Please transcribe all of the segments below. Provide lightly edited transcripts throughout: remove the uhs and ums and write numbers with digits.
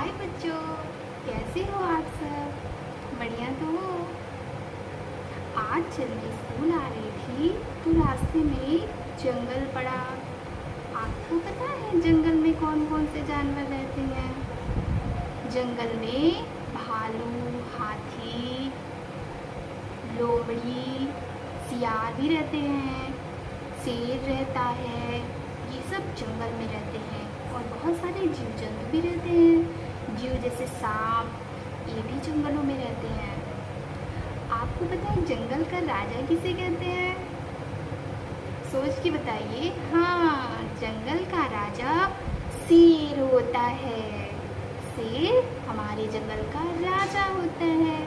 हाय बच्चों, कैसे हो आप सब? बढ़िया तो हो। आज जब मैं स्कूल आ रही थी तो रास्ते में एक जंगल पड़ा। आपको पता है जंगल में कौन कौन से जानवर रहते हैं? जंगल में भालू, हाथी, लोमड़ी, सियार भी रहते हैं, शेर रहता है। ये सब जंगल में रहते हैं और बहुत सारे जीव जंतु भी रहते हैं। जीव जैसे सांप, ये भी जंगलों में रहते हैं। आपको पता है जंगल का राजा किसे कहते हैं? सोच के बताइए। हाँ, जंगल का राजा शेर होता है। शेर हमारे जंगल का राजा होता है।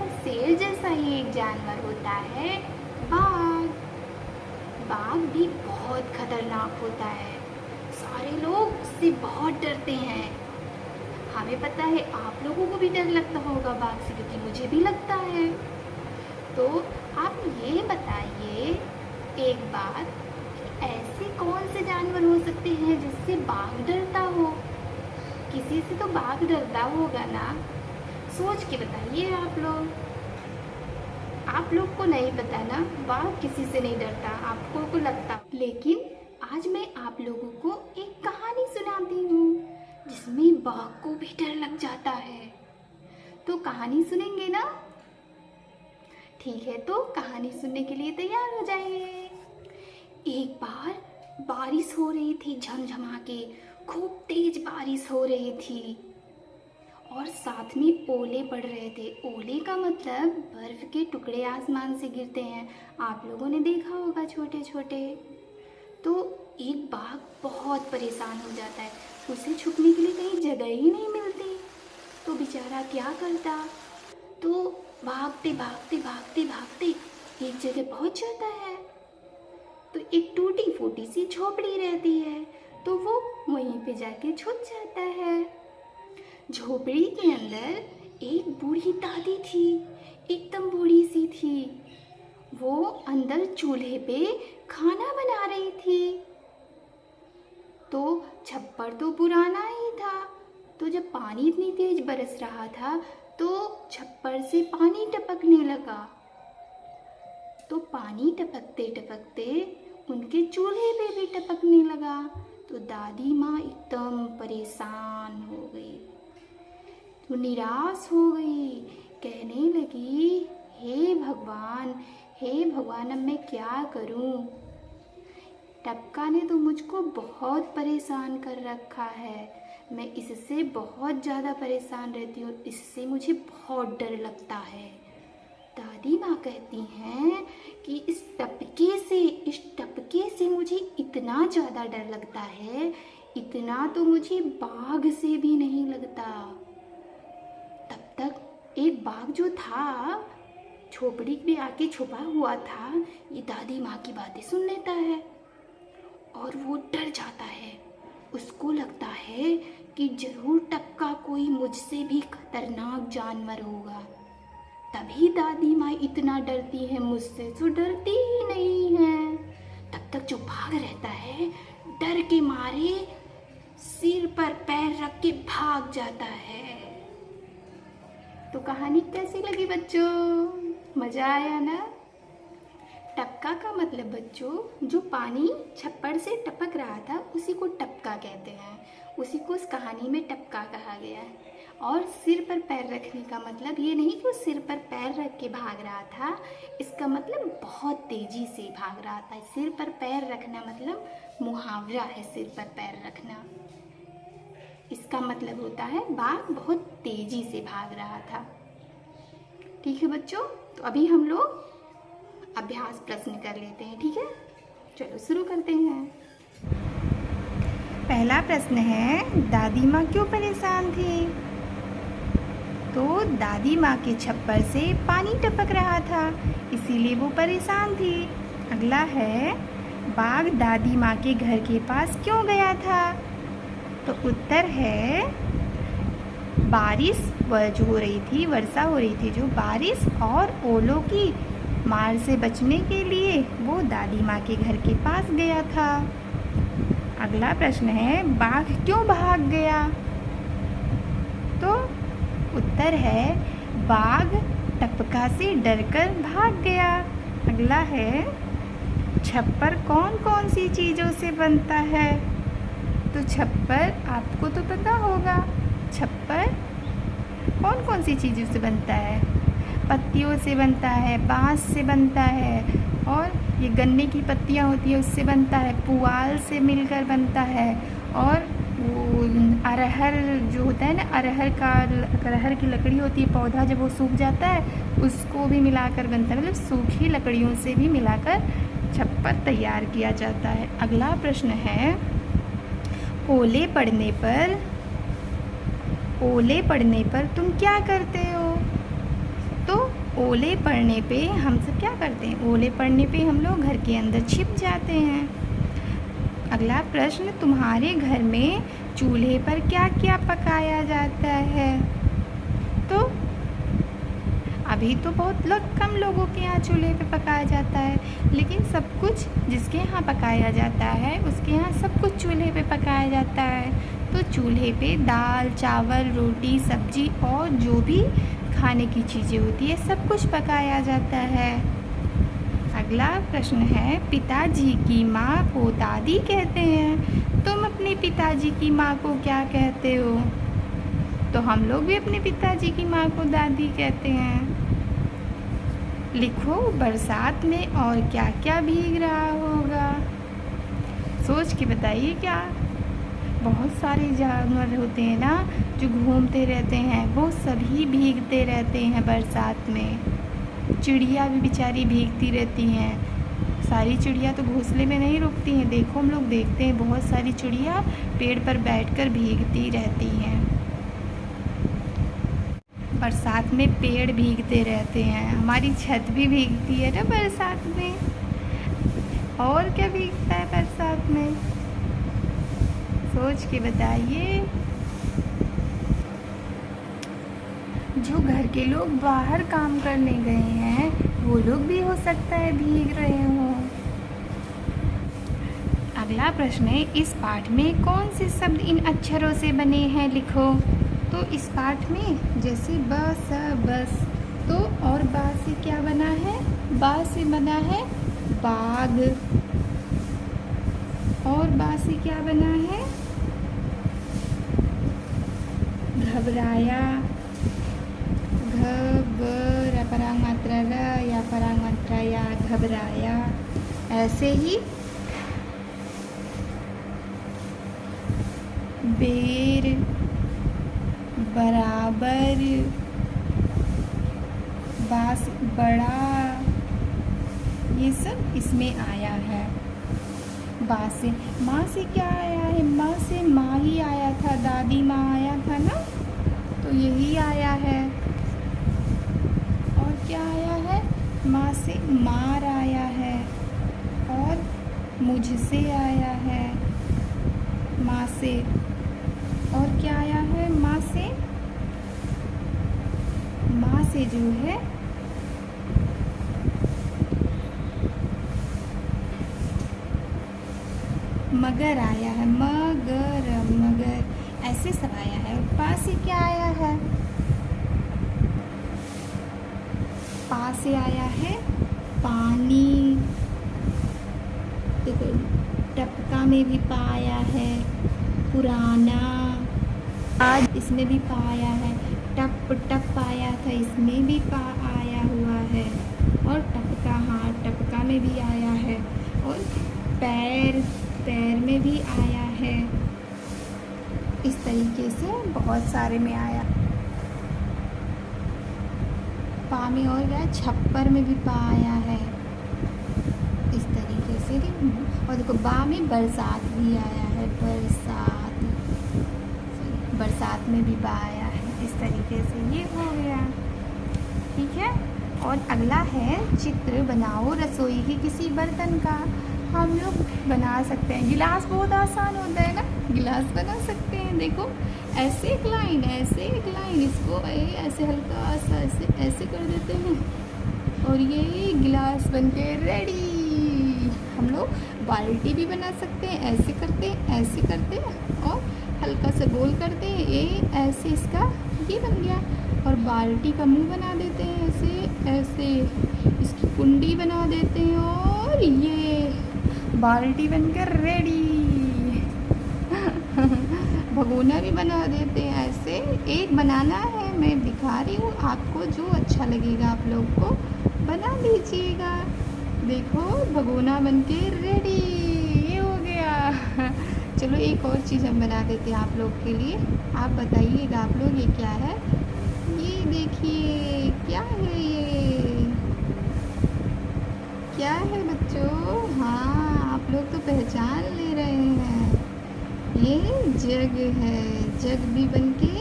और शेर जैसा ही एक जानवर होता है बाघ। बाघ भी बहुत खतरनाक होता है। सारे लोग उससे बहुत डरते हैं। हमें पता है आप लोगों को भी डर लगता होगा बाघ से, क्योंकि मुझे भी लगता है। तो आप ये बताइए एक बात, कि ऐसे कौन से जानवर हो सकते हैं जिससे बाघ डरता हो? किसी से तो बाघ डरता होगा ना? सोच के बताइए आप लोग। आप लोग को नहीं पता ना, बाघ किसी से नहीं डरता, आपको को लगता। लेकिन आज मैं आप लोगों को एक कहानी सुनाती हूँ जिसमें बाघ को भी डर लग जाता है। तो कहानी सुनेंगे ना? ठीक है, तो कहानी सुनने के लिए तैयार हो जाइए। एक बार बारिश हो रही थी, झमझमा के खूब तेज बारिश हो रही थी और साथ में ओले पड़ रहे थे। ओले का मतलब बर्फ के टुकड़े आसमान से गिरते हैं। आप लोगों ने देखा होगा छोटे छोटे। तो एक बाघ बहुत परेशान हो जाता है। उसे छुपने के लिए कहीं जगह ही नहीं मिलती। तो बेचारा क्या करता? तो भागते भागते भागते भागते एक जगह पहुंच जाता है। तो एक टूटी फूटी सी झोपड़ी रहती है, तो वो वहीं पे जाके छुप जाता है। झोपड़ी के अंदर एक बूढ़ी दादी थी, एकदम बूढ़ी सी थी। वो अंदर चूल्हे पे खाना बना रही थी। तो छप्पर तो पुराना ही था, तो जब पानी इतनी तेज बरस रहा था तो छप्पर से पानी टपकने लगा। तो पानी टपकते टपकते उनके चूल्हे पे भी टपकने लगा। तो दादी माँ एकदम परेशान हो गई, तो निराश हो गई। कहने लगी, हे भगवान, हे भगवान, अब मैं क्या करूं? टपका ने तो मुझको बहुत परेशान कर रखा है। मैं इससे बहुत ज़्यादा परेशान रहती हूँ, इससे मुझे बहुत डर लगता है। दादी माँ कहती हैं कि इस टपके से मुझे इतना ज़्यादा डर लगता है, इतना तो मुझे बाघ से भी नहीं लगता। तब तक एक बाघ जो था झोपड़ी में आके छुपा हुआ था, ये दादी माँ की बातें सुन लेता है और वो डर जाता है। उसको लगता है कि जरूर टपका कोई मुझसे भी खतरनाक जानवर होगा, तभी दादी माँ इतना डरती है मुझसे, तो डरती ही नहीं है। तब तक जो भाग रहता है डर के मारे सिर पर पैर रख के भाग जाता है। तो कहानी कैसी लगी बच्चों? मज़ा आया ना? टपका का मतलब बच्चों, जो पानी छप्पर से टपक रहा था उसी को टपका कहते हैं। उसी को इस कहानी में टपका कहा गया है। और सिर पर पैर रखने का मतलब ये नहीं कि वो सिर पर पैर रख के भाग रहा था, इसका मतलब बहुत तेजी से भाग रहा था। सिर पर पैर रखना मतलब मुहावरा है, सिर पर पैर रखना। इसका मतलब होता है बाघ बहुत तेजी से भाग रहा था। ठीक है बच्चों, तो अभी हम लोग अभ्यास प्रश्न कर लेते हैं। ठीक है, चलो शुरू करते हैं। पहला प्रश्न है, दादी माँ क्यों परेशान थी? तो दादी माँ के छप्पर से पानी टपक रहा था, इसीलिए वो परेशान थी। अगला है, बाघ दादी माँ के घर के पास क्यों गया था? तो उत्तर है, बारिश जो हो रही थी, वर्षा हो रही थी, जो बारिश और ओलों की मार से बचने के लिए वो दादी माँ के घर के पास गया था। अगला प्रश्न है, बाघ क्यों भाग गया? उत्तर है बाघ टपका से डरकर भाग गया। अगला है छप्पर कौन कौन सी चीज़ों से बनता है? तो छप्पर आपको तो पता होगा, छप्पर कौन कौन सी चीज़ों से बनता है? पत्तियों से बनता है, बांस से बनता है, और ये गन्ने की पत्तियाँ होती है उससे बनता है, पुआल से मिलकर बनता है, और वो अरहर जो होता है ना, अरहर की लकड़ी होती है, पौधा जब वो सूख जाता है उसको भी मिलाकर बनता है, मतलब सूखी लकड़ियों से भी मिलाकर छप्पर तैयार किया जाता है। अगला प्रश्न है ओले पड़ने पर तुम क्या करते हो? तो ओले पड़ने पे हम सब क्या करते हैं? ओले पड़ने पे हम लोग घर के अंदर छिप जाते हैं। अगला प्रश्न तुम्हारे घर में चूल्हे पर क्या क्या पकाया जाता है? तो अभी तो बहुत कम लोगों के यहाँ चूल्हे पे पकाया जाता है, लेकिन सब कुछ जिसके यहाँ पकाया जाता है उसके यहाँ सब कुछ चूल्हे पे पकाया जाता है। तो चूल्हे पे दाल चावल रोटी सब्जी और जो भी खाने की चीज़ें होती है सब कुछ पकाया जाता है। अगला प्रश्न है पिताजी की माँ को दादी कहते हैं, तुम अपने पिताजी की माँ को क्या कहते हो? तो हम लोग भी अपने पिताजी की माँ को दादी कहते हैं। लिखो बरसात में और क्या क्या भीग रहा होगा? सोच के बताइए। क्या बहुत सारे जानवर होते हैं ना जो घूमते रहते हैं, वो सभी भीगते रहते हैं बरसात में। चिड़िया भी बेचारी भीगती रहती हैं। सारी चिड़िया तो घोंसले में नहीं रुकती हैं, देखो हम लोग देखते हैं बहुत सारी चिड़िया पेड़ पर बैठकर भीगती रहती हैं। बरसात में पेड़ भीगते रहते हैं, हमारी छत भी भीगती है ना बरसात में। और क्या भीगता है बरसात में? सोच के बताइए। जो घर के लोग बाहर काम करने गए हैं वो लोग भी हो सकता है भीग रहे हों। अगला प्रश्न है इस पाठ में कौन से शब्द इन अक्षरों से बने हैं? लिखो। तो इस पाठ में जैसे ब स बस, तो और बा से क्या बना है? बा से बना है बाघ, और बा से क्या बना है? घबराया। घबरा परांग मात्रा र या परांग मात्रा या, घबराया। ऐसे ही बेर बराबर, बास बड़ा, ये सब इसमें आया है। बा से माँ से क्या आया है? माँ से माँ ही आया था, दादी माँ आया था ना, तो यही आया है। और क्या आया है? माँ से मार आया है, और मुझसे आया है माँ से। और क्या आया है? माँ से जो है मगर आया है, मगर मगर, ऐसे सब आया है। पा से क्या आया है? पा से आया है पानी। देखो टपका में भी पा आया है, पुराना, आज इसमें भी पा आया है। टप टप आया था, इसमें भी पा आया हुआ है। और टपका, हाँ टपका में भी आया है। और पैर, पैर में भी आया है। इस तरीके से बहुत सारे में आया। पा में और क्या? छप्पर में भी पा आया है, इस तरीके से। और देखो बा में बरसात भी आया है, बरसात में भी बा आया है, इस तरीके से ये हो गया। ठीक है। और अगला है चित्र बनाओ रसोई के किसी बर्तन का। हम लोग बना सकते हैं, गिलास बहुत आसान होता है ना, गिलास बना सकते हैं। देखो ऐसे एक लाइन, ऐसे एक लाइन, इसको ऐसे हल्का सा ऐसे कर देते हैं और ये गिलास बनके रेडी। हम लोग बाल्टी भी बना सकते हैं, ऐसे करते और हल्का सा गोल करते हैं, ये ऐसे इसका ये बन गया। और बाल्टी का मुंह बना देते हैं, ऐसे इसकी कुंडी बना देते हैं और ये बाल्टी बनकर रेडी। भगोना भी बना देते हैं, ऐसे एक बनाना है, मैं दिखा रही हूँ आपको, जो अच्छा लगेगा आप लोग को बना लीजिएगा। देखो भगोना बनके रेडी, ये हो गया। चलो एक और चीज़ हम बना देते हैं आप लोग के लिए, आप बताइएगा आप लोग ये क्या है। ये देखिए क्या है, ये क्या है बच्चों? हाँ, आप लोग तो पहचान ले रहे हैं, ये जग है, जग भी बनके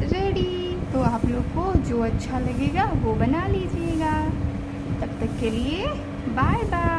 रेडी। तो आप लोग को जो अच्छा लगेगा वो बना लीजिएगा। तब तक के लिए बाय बाय।